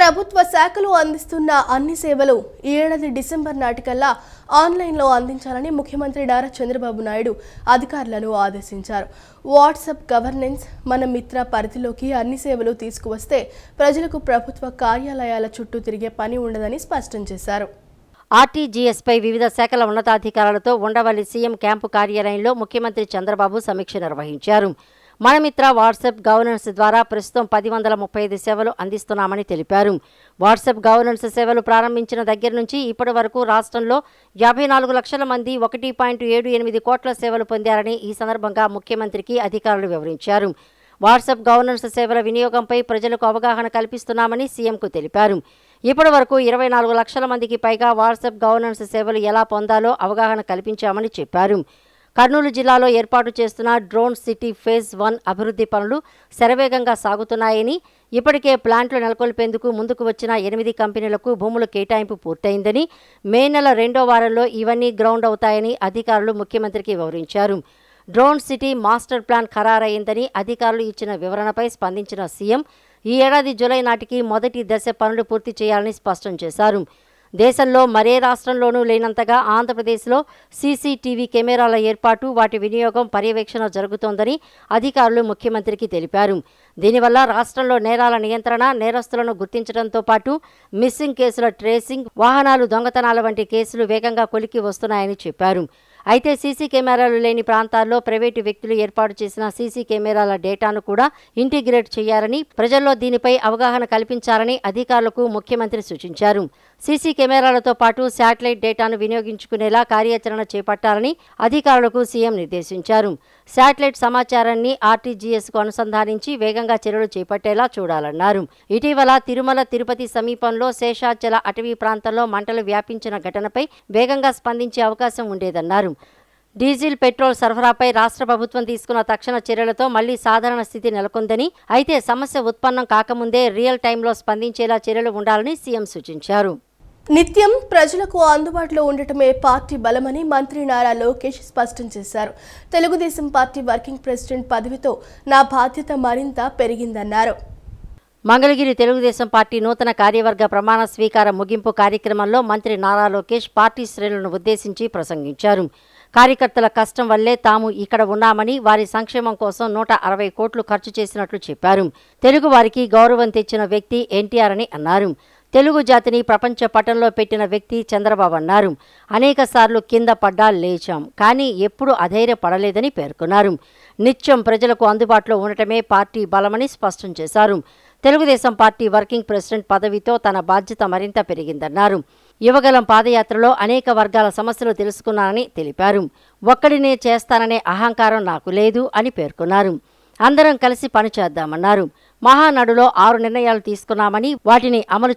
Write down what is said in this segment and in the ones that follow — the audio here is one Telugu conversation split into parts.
ప్రభుత్వ శాఖలు అందిస్తున్న అన్ని సేవలు ఈ ఏడాది డిసెంబర్ నాటికల్లా ఆన్లైన్లో అందించాలని ముఖ్యమంత్రి నారా చంద్రబాబు నాయుడు అధికారులను ఆదేశించారు. వాట్సాప్ గవర్నెన్స్ మన మిత్ర పరిధిలోకి అన్ని సేవలు తీసుకువస్తే ప్రజలకు ప్రభుత్వ కార్యాలయాల చుట్టూ తిరిగే పని ఉండదని స్పష్టం చేశారు. ఆర్టీజీఎస్పై వివిధ శాఖల ఉన్నతాధికారులతో ఉండవల్లి సీఎం క్యాంపు కార్యాలయంలో ముఖ్యమంత్రి చంద్రబాబు సమీక్ష నిర్వహించారు. మనమిత్ర వాట్సాప్ గవర్నెన్స్ ద్వారా ప్రస్తుతం 1035 సేవలు అందిస్తున్నామని తెలిపారు. వాట్సాప్ గవర్నెన్స్ సేవలు ప్రారంభించిన దగ్గర నుంచి ఇప్పటి వరకు రాష్ట్రంలో 54 లక్షల మంది 1.78 కోట్ల సేవలు పొందారని ఈ సందర్భంగా ముఖ్యమంత్రికి అధికారులు వివరించారు. వాట్సాప్ గవర్నెన్స్ సేవల వినియోగంపై ప్రజలకు అవగాహన కల్పిస్తున్నామని సీఎంకు తెలిపారు. ఇప్పటి వరకు 24 లక్షల మందికి పైగా వాట్సాప్ గవర్నెన్స్ సేవలు ఎలా పొందాలో అవగాహన కల్పించామని చెప్పారు. కర్నూలు జిల్లాలో ఏర్పాటు చేస్తున్న డ్రోన్ సిటీ ఫేజ్ 1 అభివృద్ధి పనులు శరవేగంగా సాగుతున్నాయని, ఇప్పటికే ప్లాంట్లు నెలకొల్పేందుకు ముందుకు వచ్చిన 8 కంపెనీలకు భూముల కేటాయింపు పూర్తయిందని, మే నెల 2వ వారంలో ఇవన్నీ గ్రౌండ్ అవుతాయని అధికారులు ముఖ్యమంత్రికి వివరించారు. డ్రోన్ సిటీ మాస్టర్ ప్లాన్ ఖరారయ్యిందని అధికారులు ఇచ్చిన వివరణపై స్పందించిన సీఎం ఈ ఏడాది జూలై నాటికి మొదటి దశ పనులు పూర్తి చేయాలని స్పష్టం చేశారు. దేశంలో మరే రాష్ట్రంలోనూ లేనంతగా ఆంధ్రప్రదేశ్లో సీసీటీవీ కెమెరాల ఏర్పాటు, వాటి వినియోగం, పర్యవేక్షణ జరుగుతోందని అధికారులు ముఖ్యమంత్రికి తెలిపారు. దీనివల్ల రాష్ట్రంలో నేరాల నియంత్రణ, నేరస్తులను గుర్తించడంతో పాటు మిస్సింగ్ కేసుల ట్రేసింగ్, వాహనాలు దొంగతనాల వంటి కేసులు వేగంగా కొలిక్కి వస్తున్నాయని చెప్పారు. అయితే సీసీ కెమెరాలు లేని ప్రాంతాల్లో ప్రైవేటు వ్యక్తులు ఏర్పాటు చేసిన సీసీ కెమెరాల డేటాను కూడా ఇంటిగ్రేట్ చేయాలని, ప్రజల్లో దీనిపై అవగాహన కల్పించాలని అధికారులకు ముఖ్యమంత్రి సూచించారు. సీసీ కెమెరాలతో పాటు శాటిలైట్ డేటాను వినియోగించుకునేలా కార్యాచరణ చేపట్టాలని అధికారులకు సీఎం నిర్దేశించారు. శాటిలైట్ సమాచారాన్ని ఆర్టీజీఎస్కు అనుసంధానించి వేగంగా చర్యలు చేపట్టేలా చూడాలన్నారు. ఇటీవల తిరుమల, తిరుపతి సమీపంలో శేషాచల అటవీ ప్రాంతంలో మంటలు వ్యాపించిన ఘటనపై వేగంగా స్పందించే అవకాశం ఉండేదన్నారు. డీజిల్, పెట్రోల్ సరఫరాపై రాష్ట్ర ప్రభుత్వం తీసుకున్న తక్షణ చర్యలతో మళ్లీ సాధారణ స్థితి నెలకొందని, అయితే సమస్య ఉత్పన్నం కాకముందే రియల్ టైంలో స్పందించేలా చర్యలు ఉండాలని సీఎం సూచించారు. నిత్యం ప్రజలకు అందుబాటులో ఉండటమే పార్టీ బలమని మంత్రి నారా లోకేష్ స్పష్టం చేశారు. తెలుగుదేశం పార్టీ వర్కింగ్ ప్రెసిడెంట్ పదవితో నా బాధ్యత మరింత పెరిగిందన్నారు. మంగళగిరి తెలుగుదేశం పార్టీ నూతన కార్యవర్గ ప్రమాణ స్వీకార ముగింపు కార్యక్రమంలో మంత్రి నారా లోకేష్ పార్టీ శ్రేణులను ఉద్దేశించి ప్రసంగించారు. కార్యకర్తల కష్టం వల్లే తాము ఇక్కడ ఉన్నామని, వారి సంక్షేమం కోసం 160 కోట్లు ఖర్చు చేసినట్లు చెప్పారు. తెలుగు వారికి గౌరవం తెచ్చిన వ్యక్తి ఎన్టీఆర్ అని అన్నారు. తెలుగు జాతిని ప్రపంచ పటంలో పెట్టిన వ్యక్తి చంద్రబాబు అన్నారు. అనేక సార్లు కింద పడ్డా లేచాం, కానీ ఎప్పుడూ అధైర్యపడలేదని పేర్కొన్నారు. నిత్యం ప్రజలకు అందుబాటులో ఉండటమే పార్టీ బలమని స్పష్టం చేశారు. తెలుగుదేశం పార్టీ వర్కింగ్ ప్రెసిడెంట్ పదవితో తన బాధ్యత మరింత పెరిగిందన్నారు. యువగలం పాదయాత్రలో అనేక వర్గాల సమస్యలు తెలుసుకున్నానని తెలిపారు. ఒక్కడినే చేస్తాననే అహంకారం నాకు లేదు అని పేర్కొన్నారు. అందరం కలిసి పనిచేద్దామన్నారు. మహానాడులో 6 నిర్ణయాలు తీసుకున్నామని వాటిని అమలు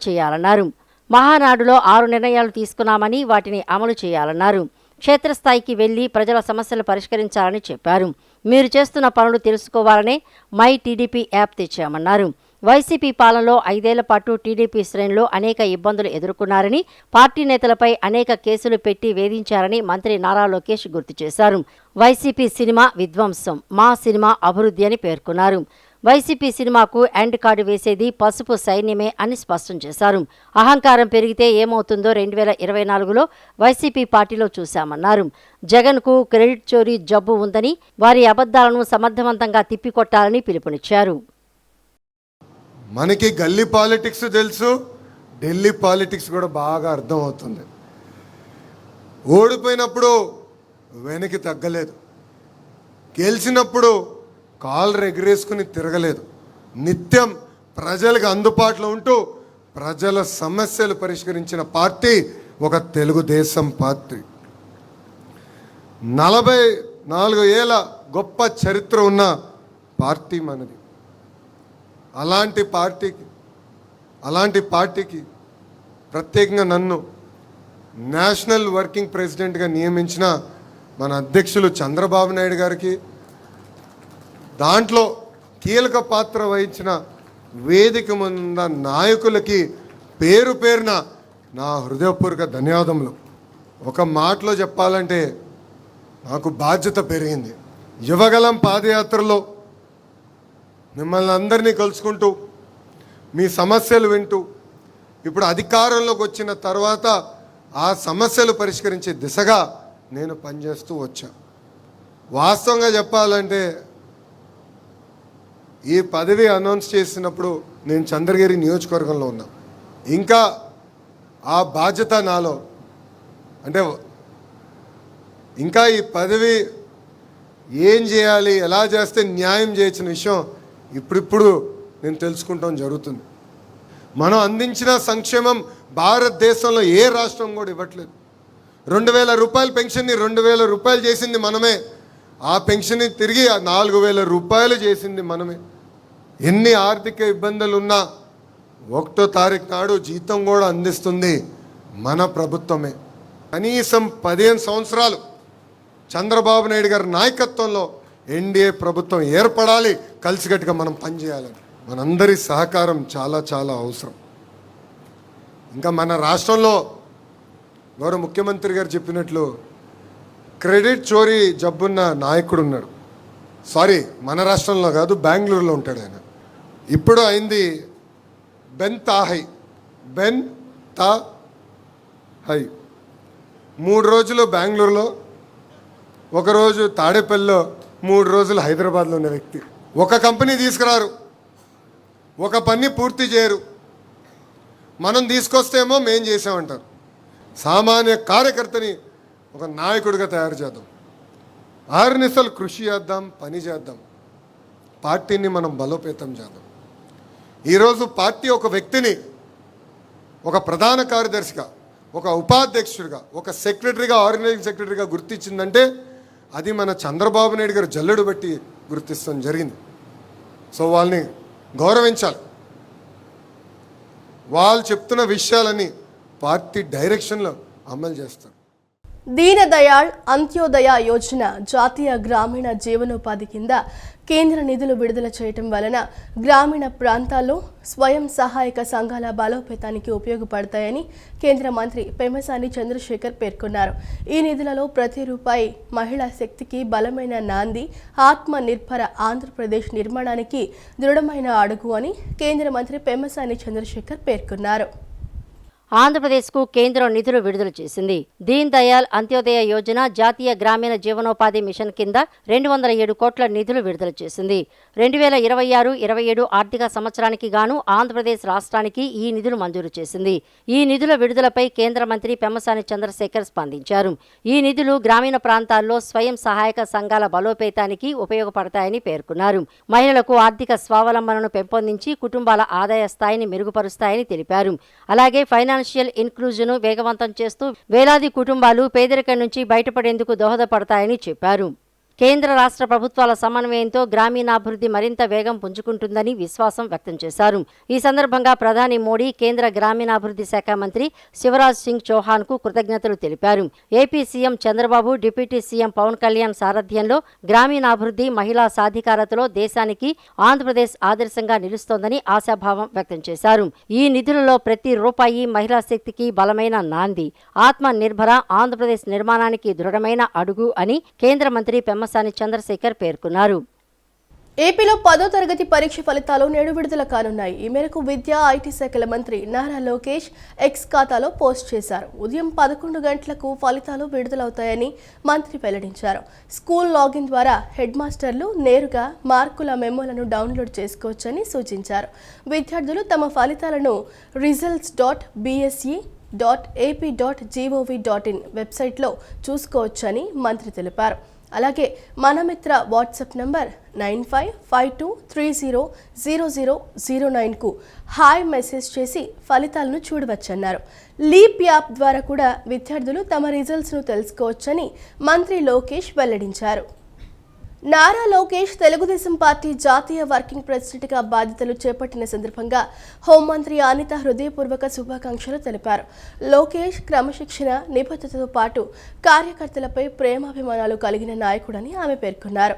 చేయాలన్నారు. క్షేత్రస్థాయికి వెళ్లి ప్రజల సమస్యలు పరిష్కరించాలని చెప్పారు. మీరు చేస్తున్న పనులు తెలుసుకోవాలనే మై టీడీపీ యాప్ తెచ్చామన్నారు. వైసీపీ పాలనలో 5 ఏళ్ల పాటు టీడీపీ శ్రేణులు అనేక ఇబ్బందులు ఎదుర్కొన్నారని, పార్టీ నేతలపై అనేక కేసులు పెట్టి వేధించారని మంత్రి నారా లోకేష్ గుర్తు చేశారు. వైసీపీ సినిమా విధ్వంసం, మా సినిమా అభివృద్ధి అని పేర్కొన్నారు. వైసీపీ సినిమాకు ఎండ్ కార్డు వేసేది పసుపు సైన్యమే అని స్పష్టం చేశారు. అహంకారం పెరిగితే ఏమవుతుందో 2024లో వైసీపీ పార్టీలో చూశామన్నారు. జగన్కు క్రెడిట్ చోరీ జబ్బు ఉందని, వారి అబద్ధాలను సమర్థవంతంగా తిప్పికొట్టాలని పిలుపునిచ్చారు. మనకి గల్లీ పాలిటిక్స్ తెలుసు, ఢిల్లీ పాలిటిక్స్ కూడా బాగా అర్థమవుతుంది. ఓడిపోయినప్పుడు వెనక్కి తగ్గలేదు, గెలిచినప్పుడు కాళ్ళు ఎగరేసుకుని తిరగలేదు. నిత్యం ప్రజలకు అందుబాటులో ఉంటూ ప్రజల సమస్యలు పరిష్కరించిన పార్టీ ఒక తెలుగుదేశం పార్టీ. 44 ఏళ్ళ గొప్ప చరిత్ర ఉన్న పార్టీ మనది. అలాంటి పార్టీకి ప్రత్యేకంగా నన్ను నేషనల్ వర్కింగ్ ప్రెసిడెంట్గా నియమించిన మన అధ్యక్షులు చంద్రబాబు నాయుడు గారికి, దాంట్లో కీలక పాత్ర వహించిన వేదిక ముంద నాయకులకి పేరు పేరున నా హృదయపూర్వక ధన్యవాదములు. ఒక మాటలో చెప్పాలంటే నాకు బాధ్యత పెరిగింది. యువగలం పాదయాత్రలో మిమ్మల్ని అందరినీ కలుసుకుంటూ, మీ సమస్యలు వింటూ, ఇప్పుడు అధికారంలోకి వచ్చిన తర్వాత ఆ సమస్యలు పరిష్కరించే దిశగా నేను పనిచేస్తూ వచ్చా. వాస్తవంగా చెప్పాలంటే ఈ పదవి అనౌన్స్ చేసినప్పుడు నేను చంద్రగిరి నియోజకవర్గంలో ఉన్నా. ఇంకా ఆ బాధ్యత నాలో, అంటే ఇంకా ఈ పదవి ఏం చేయాలి, ఎలా చేస్తే న్యాయం చేయించిన విషయం ఇప్పుడిప్పుడు నేను తెలుసుకుంటాం జరుగుతుంది. మనం అందించిన సంక్షేమం భారతదేశంలో ఏ రాష్ట్రం కూడా ఇవ్వట్లేదు. 2000 రూపాయల పెన్షన్ని 2000 రూపాయలు చేసింది మనమే. ఆ పెన్షన్ని తిరిగి 4000 రూపాయలు చేసింది మనమే. ఎన్ని ఆర్థిక ఇబ్బందులు ఉన్నా 1వ తారీఖు నాడు జీతం కూడా అందిస్తుంది మన ప్రభుత్వమే. కనీసం 15 సంవత్సరాలు చంద్రబాబు నాయుడు గారి నాయకత్వంలో ఎన్డీఏ ప్రభుత్వం ఏర్పడాలి. కలిసికట్టుగా మనం పనిచేయాలని మనందరి సహకారం చాలా చాలా అవసరం. ఇంకా మన రాష్ట్రంలో గౌరవ ముఖ్యమంత్రి గారు చెప్పినట్లు క్రెడిట్ చోరీ జబ్బున్న నాయకుడు ఉన్నాడు. సారీ, మన రాష్ట్రంలో కాదు, బెంగళూరులో ఉంటాడు ఆయన. ఇప్పుడు అయింది బెన్ తాహై 3 రోజులు బెంగళూరులో, 1 రోజు తాడేపల్లిలో, 3 రోజులు హైదరాబాద్లో ఉన్న వ్యక్తి. ఒక కంపెనీ తీసుకురారు, ఒక పని పూర్తి చేయరు. మనం తీసుకొస్తేమో మేం చేసామంటారు. సామాన్య కార్యకర్తని ఒక నాయకుడిగా తయారు చేద్దాం. ఆర్నిసలు కృషి చేద్దాం, పని చేద్దాం. పార్టీని మనం బలోపేతం చేద్దాం. ఈరోజు పార్టీ ఒక వ్యక్తిని ఒక ప్రధాన కార్యదర్శిగా, ఒక ఉపాధ్యక్షుడిగా, ఒక సెక్రటరీగా, ఆర్గనైజింగ్ సెక్రటరీగా గుర్తించిందంటే అది మన చంద్రబాబు నాయుడు గారు జల్లెడు బట్టి గుర్తిస్తాం జరిగింది. సో వాళ్ళని గౌరవించాలి. వాళ్ళు చెప్తున్న విషయాలని పార్టీ డైరెక్షన్లో అమలు చేస్తారు. దీన దయాళ్ అంత్యోదయ యోజన జాతీయ గ్రామీణ జీవనోపాధి కింద కేంద్ర నిధులు విడుదల చేయటం వలన గ్రామీణ ప్రాంతాల్లో స్వయం సహాయక సంఘాల బలోపేతానికి ఉపయోగపడతాయని కేంద్ర మంత్రి పెమ్మసాని చంద్రశేఖర్ పేర్కొన్నారు. ఈ నిధులలో ప్రతి రూపాయి మహిళా శక్తికి బలమైన నాంది, ఆత్మ నిర్భర ఆంధ్రప్రదేశ్ నిర్మాణానికి దృఢమైన అడుగు అని కేంద్ర మంత్రి పెమ్మసాని చంద్రశేఖర్ పేర్కొన్నారు. ఆంధ్రప్రదేశ్కు కేంద్రం నిధులు విడుదల చేసింది. దీన్ దయాళ్ అంత్యోదయ యోజన జాతీయ గ్రామీణ జీవనోపాధి మిషన్ కింద 207 కోట్ల నిధులు విడుదల చేసింది. 2026-27 ఆర్థిక సంవత్సరానికి గాను ఆంధ్రప్రదేశ్ రాష్ట్రానికి ఈ నిధులు మంజూరు చేసింది. ఈ నిధుల విడుదలపై కేంద్ర మంత్రి పెమ్మసాని చంద్రశేఖర్ స్పందించారు. ఈ నిధులు గ్రామీణ ప్రాంతాల్లో స్వయం సహాయక సంఘాల బలోపేతానికి ఉపయోగపడతాయని పేర్కొన్నారు. మహిళలకు ఆర్థిక స్వావలంబనను పెంపొందించి కుటుంబాల ఆదాయ స్థాయిని మెరుగుపరుస్తాయని తెలిపారు. అలాగే ఫైనాన్షియల్ ఇన్క్లూజన్ వేగవంతం చేస్తూ వేలాది కుటుంబాలు పేదరికం నుంచి బయటపడేందుకు దోహదపడతాయని చెప్పారు. కేంద్ర రాష్ట్ర ప్రభుత్వాల సమన్వయంతో గ్రామీణాభివృద్ధి మరింత వేగం పుంజుకుంటుందని విశ్వాసం వ్యక్తం చేశారు. ఈ సందర్భంగా ప్రధాని మోడీ కేంద్ర గ్రామీణాభివృద్ధి శాఖ మంత్రి శివరాజ్ సింగ్ చౌహాన్ కు కృతజ్ఞతలు తెలిపారు. AP CM Chandrababu, deputy CM Pawan Kalyan సారథ్యంలో గ్రామీణాభివృద్ధి, మహిళా సాధికారతలో దేశానికి ఆంధ్రప్రదేశ్ ఆదర్శంగా నిలుస్తోందని ఆశాభావం వ్యక్తం చేశారు. ఈ నిధులలో ప్రతి రూపాయి మహిళా శక్తికి బలమైన నాంది, ఆత్మ నిర్భర ఆంధ్రప్రదేశ్ నిర్మాణానికి దృఢమైన అడుగు అని కేంద్ర మంత్రి పెమ్మసాని చంద్రశేఖర్ పేర్కొన్నారు. ఏపీలో 10వ తరగతి పరీక్ష ఫలితాలు నేడు విడుదల కానున్నాయి. ఈ మేరకు విద్యా, ఐటీ శాఖల మంత్రి నారా లోకేష్ ఎక్స్ ఖాతాలో పోస్ట్ చేశారు. ఉదయం 11 గంటలకు ఫలితాలు విడుదలవుతాయని మంత్రి వెల్లడించారు. స్కూల్ లాగిన్ ద్వారా హెడ్ మాస్టర్లు నేరుగా మార్కుల మెమోలను డౌన్లోడ్ చేసుకోవచ్చని సూచించారు. విద్యార్థులు తమ ఫలితాలను results.bse.ap.gov.in వెబ్సైట్లో చూసుకోవచ్చని మంత్రి తెలిపారు. అలాగే మనమిత్ర వాట్సాప్ నంబర్ 9552300009కు హాయ్ మెసేజ్ చేసి ఫలితాలను చూడవచ్చన్నారు. లీప్ యాప్ ద్వారా కూడా విద్యార్థులు తమ రిజల్ట్స్ను తెలుసుకోవచ్చని మంత్రి లోకేష్ వెల్లడించారు. నారా లోకేష్ తెలుగుదేశం పార్టీ జాతీయ వర్కింగ్ ప్రెసిడెంట్గా బాధ్యతలు చేపట్టిన సందర్భంగా హోంమంత్రి అనిత హృదయపూర్వక శుభాకాంక్షలు తెలిపారు. లోకేష్ క్రమశిక్షణ, నిబద్ధతతో పాటు కార్యకర్తలపై ప్రేమాభిమానాలు కలిగిన నాయకుడని ఆమె పేర్కొన్నారు.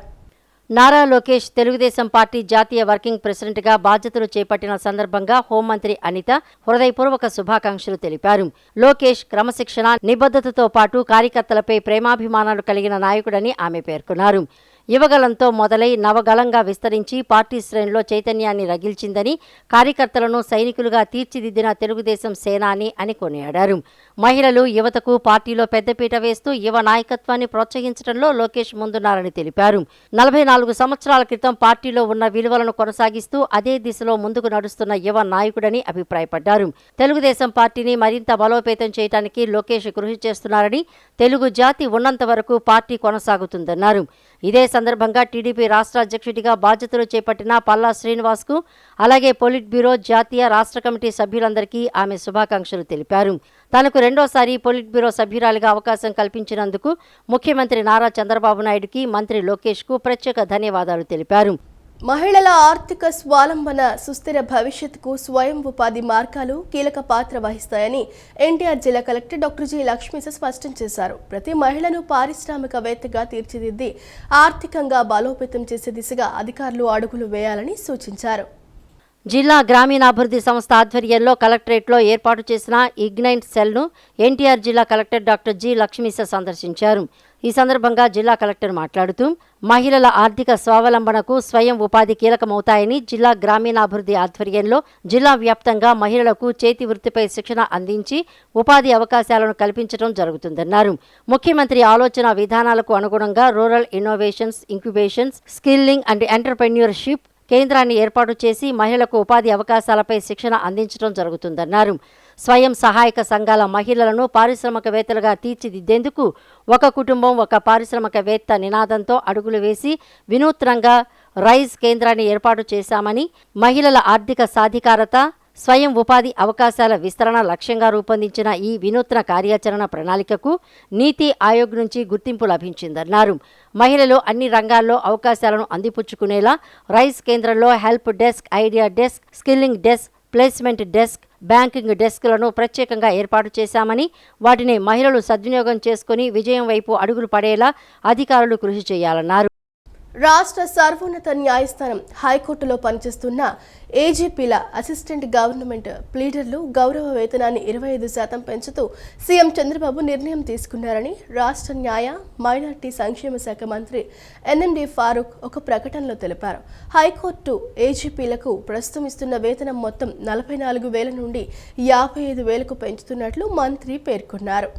నారా లోకేష్ తెలుగుదేశం పార్టీ జాతీయ వర్కింగ్ ప్రెసిడెంట్గా బాధ్యతలు చేపట్టిన సందర్భంగా హోంమంత్రి అనిత హృదయపూర్వక శుభాకాంక్షలు తెలిపారు. లోకేష్ క్రమశిక్షణ, నిబద్ధతతో పాటు కార్యకర్తలపై ప్రేమాభిమానాలు కలిగిన నాయకుడని ఆమె పేర్కొన్నారు. యువగలంతో మొదలై నవగలంగా విస్తరించి పార్టీ శ్రేణిలో చైతన్యాన్ని రగిల్చిందని, కార్యకర్తలను సైనికులుగా తీర్చిదిద్దిన తెలుగుదేశం సేనాని అని కొనియాడారు. మహిళలు, యువతకు పార్టీలో పెద్దపీట వేస్తూ యువ నాయకత్వాన్ని ప్రోత్సహించడంలో లోకేష్ ముందున్నారని తెలిపారు. 44 సంవత్సరాల క్రితం పార్టీలో ఉన్న విలువలను కొనసాగిస్తూ అదే దిశలో ముందుకు నడుస్తున్న యువ నాయకుడని అభిప్రాయపడ్డారు. తెలుగుదేశం పార్టీని మరింత బలోపేతం చేయడానికి లోకేష్ కృషి చేస్తున్నారని, తెలుగు జాతి ఉన్నంత వరకు పార్టీ కొనసాగుతుందన్నారు. ఇదే సందర్భంగా టీడీపీ రాష్ట్ర అధ్యక్షుడిగా బాధ్యతలు చేపట్టిన పల్లా శ్రీనివాస్కు, అలాగే పొలిట్ బ్యూరో, జాతీయ రాష్ట్ర కమిటీ సభ్యులందరికీ ఆమె శుభాకాంక్షలు తెలిపారు. తనకు రెండోసారి పొలిట్ బ్యూరో సభ్యురాలిగా అవకాశం కల్పించినందుకు ముఖ్యమంత్రి నారా చంద్రబాబు నాయుడుకి, మంత్రి లోకేష్కు ప్రత్యేక ధన్యవాదాలు తెలిపారు. మహిళల ఆర్థిక స్వావలంబన, సుస్థిర భవిష్యత్తుకు స్వయం ఉపాధి మార్గాలు కీలక పాత్ర వహిస్తాయని ఎన్టీఆర్ జిల్లా కలెక్టర్ డాక్టర్ జి లక్ష్మీస స్పష్టం చేశారు. ప్రతి మహిళను పారిశ్రామికవేత్తగా తీర్చిదిద్ది ఆర్థికంగా బలోపేతం చేసే దిశగా అధికారులు అడుగులు వేయాలని సూచించారు. జిల్లా గ్రామీణాభివృద్ధి సంస్థ ఆధ్వర్యంలో కలెక్టరేట్లో ఏర్పాటు చేసిన ఇగ్నైట్ సెల్ను ఎన్టీఆర్ జిల్లా కలెక్టర్ డాక్టర్ జి లక్ష్మీస సందర్శించారు. ఈ సందర్భంగా జిల్లా కలెక్టర్ మాట్లాడుతూ మహిళల ఆర్థిక స్వావలంబనకు స్వయం ఉపాధి కీలకమవుతాయని, జిల్లా గ్రామీణాభివృద్ధి ఆధ్వర్యంలో జిల్లా వ్యాప్తంగా మహిళలకు చేతి వృత్తిపై శిక్షణ అందించి ఉపాధి అవకాశాలను కల్పించడం జరుగుతుందన్నారు. ముఖ్యమంత్రి ఆలోచన విధానాలకు అనుగుణంగా rural innovations, incubations, skilling and entrepreneurship కేంద్రాన్ని ఏర్పాటు చేసి మహిళలకు ఉపాధి అవకాశాలపై శిక్షణ అందించడం జరుగుతుందన్నారు. స్వయం సహాయక సంఘాల మహిళలను పారిశ్రామికవేత్తలుగా తీర్చిదిద్దేందుకు ఒక కుటుంబం ఒక పారిశ్రామికవేత్త నినాదంతో అడుగులు వేసి వినూత్నంగా రైజ్ కేంద్రాన్ని ఏర్పాటు చేశామని, మహిళల ఆర్థిక సాధికారత, స్వయం ఉపాధి అవకాశాల విస్తరణ లక్ష్యంగా రూపొందించిన ఈ వినూత్న కార్యాచరణ ప్రణాళికకు నీతి ఆయోగ్ నుంచి గుర్తింపు లభించిందన్నారు. మహిళలు అన్ని రంగాల్లో అవకాశాలను అందిపుచ్చుకునేలా రైజ్ కేంద్రంలో help desk, idea desk, skilling desk, placement desk, banking డెస్క్లను ప్రత్యేకంగా ఏర్పాటు చేశామని, వాటిని మహిళలు సద్వినియోగం చేసుకుని విజయం వైపు అడుగులు పడేలా అధికారులు కృషి చేయాలన్నారు. రాష్ట్ర సర్వోన్నత న్యాయస్థానం హైకోర్టులో పనిచేస్తున్న ఏజీపీల, అసిస్టెంట్ గవర్నమెంట్ ప్లీడర్లు గౌరవ వేతనాన్ని 25% పెంచుతూ సీఎం చంద్రబాబు నిర్ణయం తీసుకున్నారని రాష్ట్ర న్యాయ, మైనార్టీ సంక్షేమ శాఖ మంత్రి ఎన్ఎండి ఫారూక్ ఒక ప్రకటనలో తెలిపారు. హైకోర్టు ఏజీపీలకు ప్రస్తుతం ఇస్తున్న వేతనం మొత్తం 44,000 నుండి 55,000కు పెంచుతున్నట్లు మంత్రి పేర్కొన్నారు.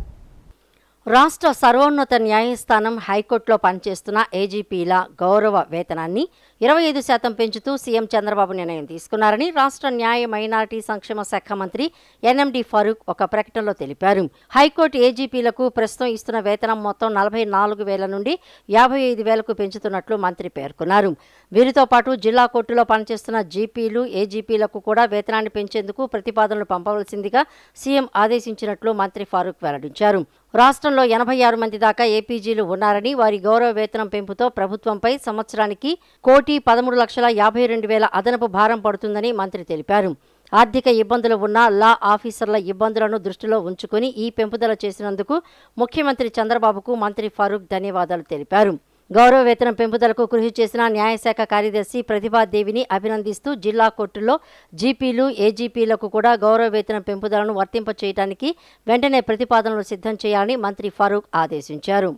రాష్ట్ర సర్వోన్నత న్యాయస్థానం హైకోర్టులో పనిచేస్తున్న ఏజీపీల గౌరవ వేతనాన్ని 25% పెంచుతూ సీఎం చంద్రబాబు నిర్ణయం తీసుకున్నారని రాష్ట్ర న్యాయ, మైనారిటీ సంక్షేమ శాఖ మంత్రి ఎన్ఎండి ఫారూక్ ఒక ప్రకటనలో తెలిపారు. హైకోర్టు ఏజీపీలకు ప్రస్తుతం ఇస్తున్న వేతనం మొత్తం 44,000 నుండి 55,000కు పెంచుతున్నట్లు మంత్రి పేర్కొన్నారు. వీరితో పాటు జిల్లా కోర్టులో పనిచేస్తున్న జీపీలు, ఏజీపీలకు కూడా వేతనాన్ని పెంచేందుకు ప్రతిపాదనలు పంపవలసిందిగా సీఎం ఆదేశించినట్లు మంత్రి ఫారూక్ వెల్లడించారు. రాష్ట్రంలో 86 మంది దాకా ఏపీజీలు ఉన్నారని, వారి గౌరవ వేతనం పెంపుతో ప్రభుత్వంపై సంవత్సరానికి 1,13,52,000 అదనపు భారం పడుతుందని మంత్రి తెలిపారు. ఆర్థిక ఇబ్బందులు ఉన్న లా ఆఫీసర్ల ఇబ్బందులను దృష్టిలో ఉంచుకుని ఈ పెంపుదల చేసినందుకు ముఖ్యమంత్రి చంద్రబాబుకు మంత్రి ఫారూక్ ధన్యవాదాలు తెలిపారు. గౌరవ వేతనం పెంపుదలకు కృషి చేసిన న్యాయశాఖ కార్యదర్శి ప్రతిభాదేవిని అభినందిస్తూ జిల్లా కోర్టుల్లో జీపీలు, ఏజీపీలకు కూడా గౌరవ వేతనం పెంపుదలను వర్తింపచేయడానికి వెంటనే ప్రతిపాదనలు సిద్ధం చేయాలని మంత్రి ఫారూక్ ఆదేశించారు.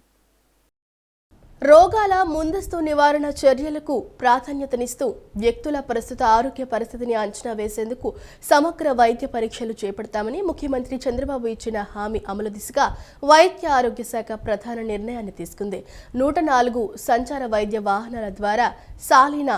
రోగాల ముందస్తు నివారణ చర్యలకు ప్రాధాన్యతనిస్తూ వ్యక్తుల ప్రస్తుత ఆరోగ్య పరిస్థితిని అంచనా వేసేందుకు సమగ్ర వైద్య పరీక్షలు చేపడతామని ముఖ్యమంత్రి చంద్రబాబు ఇచ్చిన హామీ అమలు దిశగా వైద్య ఆరోగ్య శాఖ ప్రధాన నిర్ణయాన్ని తీసుకుంది. 104 సంచార వైద్య వాహనాల ద్వారా సాలిన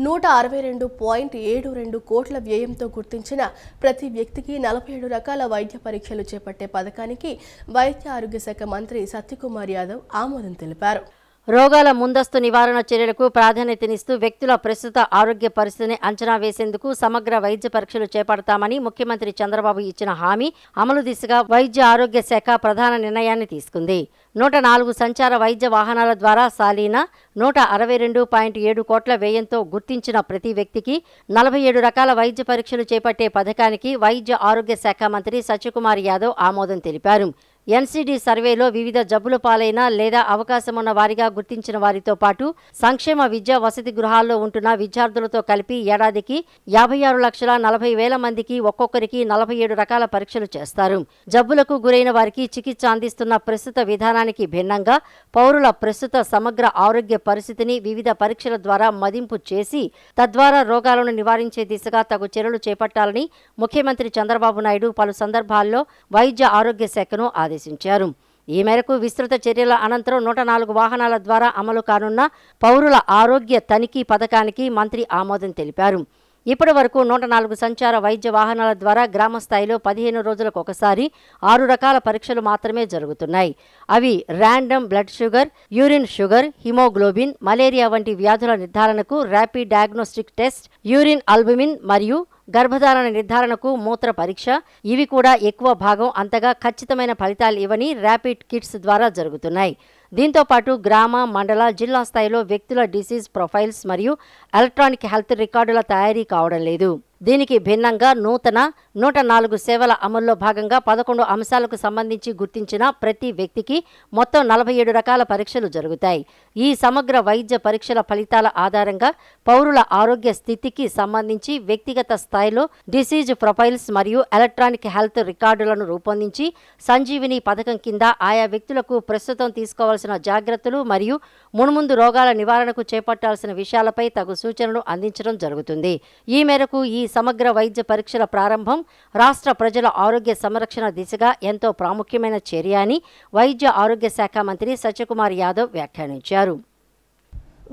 162.72 కోట్ల వ్యయంతో గుర్తించిన ప్రతి వ్యక్తికి 47 రకాల వైద్య పరీక్షలు చేపట్టే పథకానికి వైద్య ఆరోగ్య శాఖ మంత్రి సత్యకుమార్ యాదవ్ ఆమోదం తెలిపారు. రోగాల ముందస్తు నివారణ చర్యలకు ప్రాధాన్యతనిస్తూ వ్యక్తుల ప్రస్తుత ఆరోగ్య పరిస్థితిని అంచనా వేసేందుకు సమగ్ర వైద్య పరీక్షలు చేపడతామని ముఖ్యమంత్రి చంద్రబాబు ఇచ్చిన హామీ అమలు దిశగా వైద్య ఆరోగ్య శాఖ ప్రధాన నిర్ణయాన్ని తీసుకుంది. 104 సంచార వైద్య వాహనాల ద్వారా సాలీన 162.7 కోట్ల వ్యయంతో గుర్తించిన ప్రతి వ్యక్తికి 47 రకాల వైద్య పరీక్షలు చేపట్టే పథకానికి వైద్య ఆరోగ్య శాఖ మంత్రి సత్యకుమార్ యాదవ్ ఆమోదం తెలిపారు. ఎన్సీడీ సర్వేలో వివిధ జబ్బుల పాలైన లేదా అవకాశమున్న వారిగా గుర్తించిన వారితో పాటు సంక్షేమ విద్యా వసతి గృహాల్లో ఉంటున్న విద్యార్థులతో కలిపి ఏడాదికి 56,40,000 మందికి ఒక్కొక్కరికి 47 రకాల పరీక్షలు చేస్తారు. జబ్బులకు గురైన వారికి చికిత్స అందిస్తున్న ప్రస్తుత విధానానికి భిన్నంగా పౌరుల ప్రస్తుత సమగ్ర ఆరోగ్య పరిస్థితిని వివిధ పరీక్షల ద్వారా మదింపు చేసి తద్వారా రోగాలను నివారించే దిశగా తగు చర్యలు చేపట్టాలని ముఖ్యమంత్రి చంద్రబాబు నాయుడు పలు సందర్భాల్లో వైద్య ఆరోగ్య శాఖను ఆదేశించారు. ఈ మేరకు విస్తృత చర్యల అనంతరం 104 వాహనాల ద్వారా అమలు కానున్న పౌరుల ఆరోగ్య తనిఖీ పథకానికి మంత్రి ఆమోదం తెలిపారు. ఇప్పటి వరకు 104 సంచార వైద్య వాహనాల ద్వారా గ్రామ స్థాయిలో 15 రోజులకు ఒకసారి 6 రకాల పరీక్షలు మాత్రమే జరుగుతున్నాయి. అవి random blood sugar, urine sugar, haemoglobin, malaria వంటి వ్యాధుల నిర్ధారణకు rapid diagnostic test, urine albumin మరియు గర్భధారణ నిర్ధారణకు మూత్ర పరీక్ష. ఇవి కూడా ఎక్కువ భాగం అంతగా ఖచ్చితమైన ఫలితాలు ఇవ్వని ర్యాపిడ్ కిట్స్ ద్వారా జరుగుతున్నాయి. దీంతో పాటు గ్రామ, మండల, జిల్లా స్థాయిలో వ్యక్తుల డిసీజ్ ప్రొఫైల్స్ మరియు ఎలక్ట్రానిక్ హెల్త్ రికార్డుల తయారీ కావడం లేదు. దీనికి భిన్నంగా నూతన 104 సేవల అమల్లో భాగంగా 11 అంశాలకు సంబంధించి గుర్తించిన ప్రతి వ్యక్తికి మొత్తం 47 రకాల పరీక్షలు జరుగుతాయి. ఈ సమగ్ర వైద్య పరీక్షల ఫలితాల ఆధారంగా పౌరుల ఆరోగ్య స్థితికి సంబంధించి వ్యక్తిగత స్థాయిలో డిసీజ్ ప్రొఫైల్స్ మరియు ఎలక్ట్రానిక్ హెల్త్ రికార్డులను రూపొందించి సంజీవిని పథకం కింద ఆయా వ్యక్తులకు ప్రస్తుతం తీసుకోవాల్సిన జాగ్రత్తలు మరియు మున్ముందు రోగాల నివారణకు చేపట్టాల్సిన విషయాలపై తగు సూచనలు అందించడం జరుగుతుంది. ఈ మేరకు ఈ సమగ్ర వైద్య పరీక్షల ప్రారంభం రాష్ట్ర ప్రజల ఆరోగ్య సంరక్షణ దిశగా ఎంతో ప్రాముఖ్యమైన చర్య అని వైద్య ఆరోగ్య శాఖ మంత్రి సత్యకుమార్ యాదవ్ వ్యాఖ్యానించారు.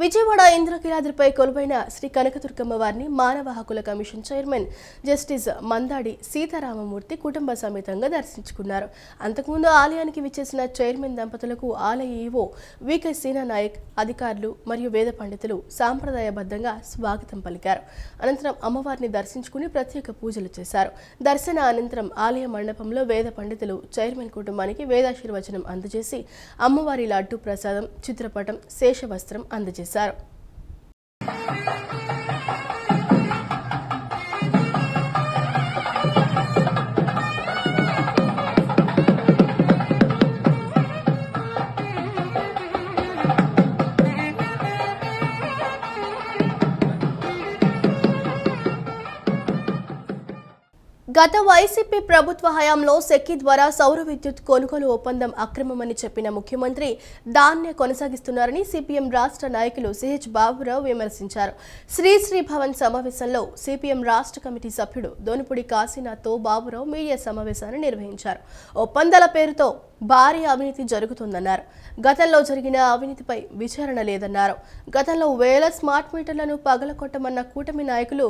విజయవాడ ఇంద్రకీలాద్రిపై కొలువైన శ్రీ కనకదుర్గమ్మ వారిని మానవ హక్కుల commission chairman justice Mandadi Sitarama Murthy కుటుంబ సమేతంగా దర్శించుకున్నారు. అంతకుముందు ఆలయానికి విచ్చేసిన చైర్మన్ దంపతులకు ఆలయ ఈవో వికే సీనా నాయక్, అధికారులు మరియు వేద పండితులు సాంప్రదాయబద్ధంగా స్వాగతం పలికారు. అనంతరం అమ్మవారిని దర్శించుకుని ప్రత్యేక పూజలు చేశారు. దర్శన అనంతరం ఆలయ మండపంలో వేద పండితులు చైర్మన్ కుటుంబానికి వేదాశీర్వచనం అందజేసి అమ్మవారి లడ్డు ప్రసాదం, చిత్రపటం, శేషవస్త్రం అందజేశారు. గత వైసీపీ ప్రభుత్వ హయాంలో సెక్కి ద్వారా సౌర విద్యుత్ కొనుగోలు ఒప్పందం అక్రమమని చెప్పిన ముఖ్యమంత్రి దాన్నే కొనసాగిస్తున్నారని సిపిఎం రాష్ట్ర నాయకులు సిహెచ్ బాబురావు విమర్శించారు. శ్రీ భవన్ సమావేశంలో సిపిఎం రాష్ట్ర కమిటీ సభ్యుడు దోనిపూడి కాశీనాథ్తో బాబురావు మీడియా సమావేశాన్ని నిర్వహించారు. ఒప్పందాల పేరుతో భారీ అవినీతి జరుగుతుందన్నారు. గతంలో జరిగిన అవినీతిపై విచారణ లేదన్నారు. గతంలో వేల స్మార్ట్ మీటర్లను పగలకొట్టమన్న కూటమి నాయకులు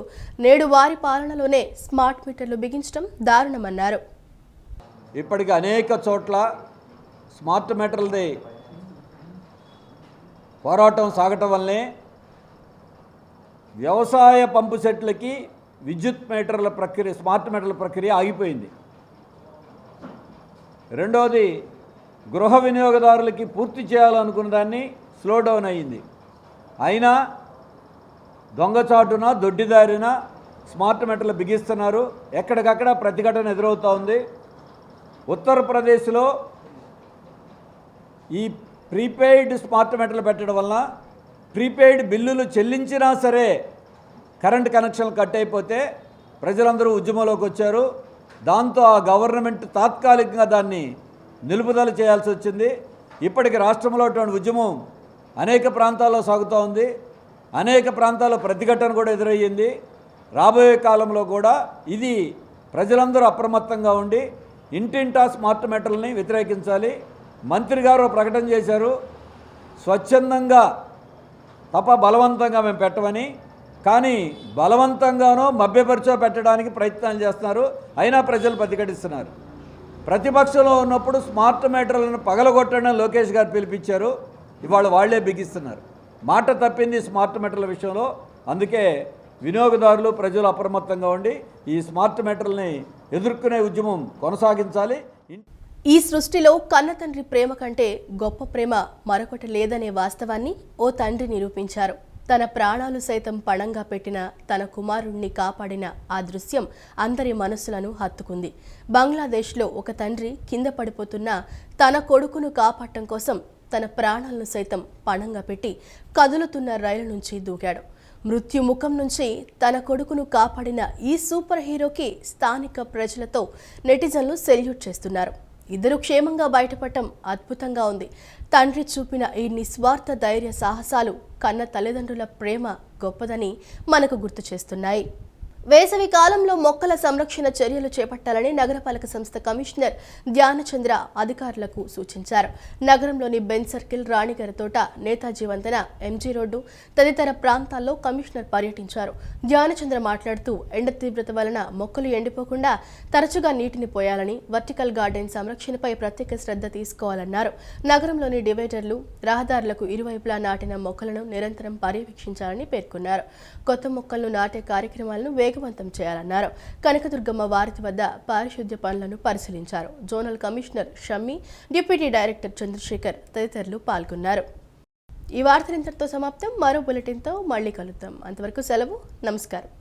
నేడు వారి పాలనలోనే స్మార్ట్ మీటర్లు బిగించడం దారుణమన్నారు. ఇప్పటికి అనేక చోట్ల స్మార్ట్ మీటర్లది పోరాటం సాగటం వల్లనే వ్యవసాయ పంపు సెట్లకి విద్యుత్ మీటర్ల ప్రక్రియ, స్మార్ట్ మీటర్ల ప్రక్రియ ఆగిపోయింది. రెండోది, గృహ వినియోగదారులకి పూర్తి చేయాలనుకున్న దాన్ని స్లో డౌన్ అయ్యింది. అయినా దొంగచాటున, దొడ్డిదారిన స్మార్ట్ మీటర్లు బిగిస్తున్నారు. ఎక్కడికక్కడ ప్రతిఘటన ఎదురవుతూ ఉంది. ఉత్తరప్రదేశ్లో ఈ ప్రీపెయిడ్ స్మార్ట్ మీటర్లు పెట్టడం వలన ప్రీపెయిడ్ బిల్లులు చెల్లించినా సరే కరెంట్ కనెక్షన్లు కట్ అయిపోతే ప్రజలందరూ ఉద్యమంలోకి వచ్చారు. దాంతో ఆ గవర్నమెంట్ తాత్కాలికంగా దాన్ని నిలుపుదల చేయాల్సి వచ్చింది. ఇప్పటికి రాష్ట్రంలో అటువంటి ఉద్యమం అనేక ప్రాంతాల్లో సాగుతూ ఉంది. అనేక ప్రాంతాల్లో ప్రతిఘటన కూడా ఎదురయ్యింది. రాబోయే కాలంలో కూడా ఇది ప్రజలందరూ అప్రమత్తంగా ఉండి ఇంటింటా స్మార్ట్ మీటర్లని వ్యతిరేకించాలి. మంత్రి గారు ప్రకటన చేశారు, స్వచ్ఛందంగా తప్ప బలవంతంగా మేము పెట్టమని. కానీ బలవంతంగానో మభ్యపరిచో పెట్టడానికి ప్రయత్నాలు చేస్తున్నారు. అయినా ప్రజలు ప్రతిఘటిస్తున్నారు. ప్రతిపక్షంలో ఉన్నప్పుడు స్మార్ట్ మీటర్లను పగలగొట్టడం లోకేష్ గారు పిలిపించారు. ఇవాళ వాళ్లే బిగిస్తున్నారు. మాట తప్పింది స్మార్ట్ మీటర్ల విషయంలో. అందుకే వినియోగదారులు, ప్రజలు అప్రమత్తంగా ఉండి ఈ స్మార్ట్ మీటర్లని ఎదుర్కొనే ఉద్యమం కొనసాగించాలి. ఈ సృష్టిలో కన్నతండ్రి ప్రేమ కంటే గొప్ప ప్రేమ మరొకటి లేదనే వాస్తవాన్ని ఓ తండ్రి నిరూపించారు. తన ప్రాణాలు సైతం పణంగా పెట్టిన తన కుమారుణ్ణి కాపాడిన ఆ దృశ్యం అందరి మనసులను హత్తుకుంది. బంగ్లాదేశ్లో ఒక తండ్రి కింద పడిపోతున్న తన కొడుకును కాపాడటం కోసం తన ప్రాణాలను సైతం పణంగా పెట్టి కదులుతున్న రైలు నుంచి దూకాడు. మృత్యు ముఖం నుంచి తన కొడుకును కాపాడిన ఈ సూపర్ హీరోకి స్థానిక ప్రజలతో నెటిజన్లు సెల్యూట్ చేస్తున్నారు. ఇద్దరు క్షేమంగా బయటపడటం అద్భుతంగా ఉంది. తండ్రి చూపిన ఈ నిస్వార్థ ధైర్య సాహసాలు కన్న తల్లిదండ్రుల ప్రేమ గొప్పదని మనకు గుర్తు చేస్తున్నాయి. వేసవి కాలంలో మొక్కల సంరక్షణ చర్యలు చేపట్టాలని నగరపాలక సంస్థ కమిషనర్ ధ్యానచంద్ర అధికారులకు సూచించారు. నగరంలోని బెన్ సర్కిల్, రాణిగారి తోట, నేతాజీ వంతెన, ఎంజీ రోడ్డు తదితర ప్రాంతాల్లో కమిషనర్ పర్యటించారు. ధ్యానచంద్ర మాట్లాడుతూ ఎండ తీవ్రత వలన మొక్కలు ఎండిపోకుండా తరచుగా నీటిని పోయాలని, వర్టికల్ గార్డెన్ సంరక్షణపై ప్రత్యేక శ్రద్ధ తీసుకోవాలన్నారు. నగరంలోని డివైడర్లు, రహదారులకు ఇరువైపులా నాటిన మొక్కలను నిరంతరం పర్యవేక్షించాలని పేర్కొన్నారు. కొత్త మొక్కలను నాటే కార్యక్రమాలను వేగవంతం చేయాలన్నారు. కనకదుర్గమ్మ వారధి వద్ద పారిశుద్ధ్య పనులను పరిశీలించారు. Zonal commissioner Shammi, deputy director Chandrashekar తదితరులు పాల్గొన్నారు. ఈ వార్తలు ఇంతటితో సమాప్తం. మరో బులెటిన్తో మళ్ళీ కలుద్దాం. అంతవరకు సెలవు. నమస్కారం.